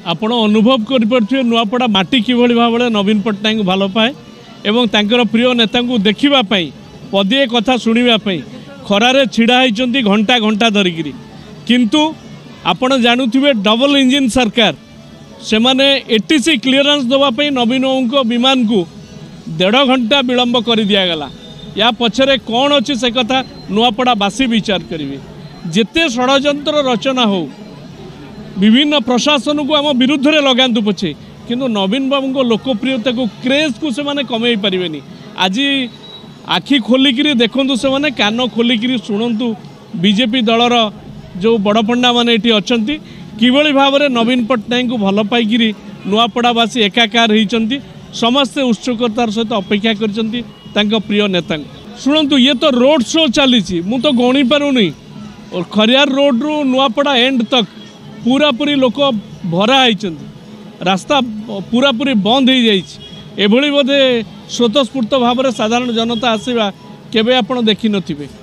आपण अनुभव कर नुआपड़ा माटी किभली भाव नवीन पट्टनायक भल पाए एवं तांकर प्रिय नेता को देखापी पदिए कथा शुणापी खरारे छिड़ा होती घंटा घंटा धरिकी किंतु आपण जानुथिबे डबल इंजिन सरकार से माने एटीसी क्लीयरेंस देवाई नवीन बाबू विमान को 1.5 घंटा विलंब कर दिगला या पछरे कौन अच्छी से कथा नुआपड़ावासी विचार करेंगे जिते षड्यंत्र रचना हो विभिन्न प्रशासन को आम विरुद्ध में लगातु पछे किंतु नवीन बाबू लोकप्रियता को क्रेज को से माने कमे पारे आज आखि खोलिकी देखु से माने कान खोलिकी शुणु बीजेपी दलर जो बड़पंडा माने ये अच्छा किभली भाव में नवीन पट्टनायक को भल पाई नुआपड़ावासी एकाकार होती समस्ते उत्सुकतार सहित अपेक्षा कर प्रिय नेता शुणु ये तो रोड शो चली मु तो गणी पारुनी और खरियार रोड रु नुआपड़ा एंड तक पूरा पूरी लोक भरा रास्ता पूरा पूरी बंद हो जाइए बोधे स्वतःस्फूर्त भाव में साधारण जनता आसवा केबे आपण देखि नथिबे।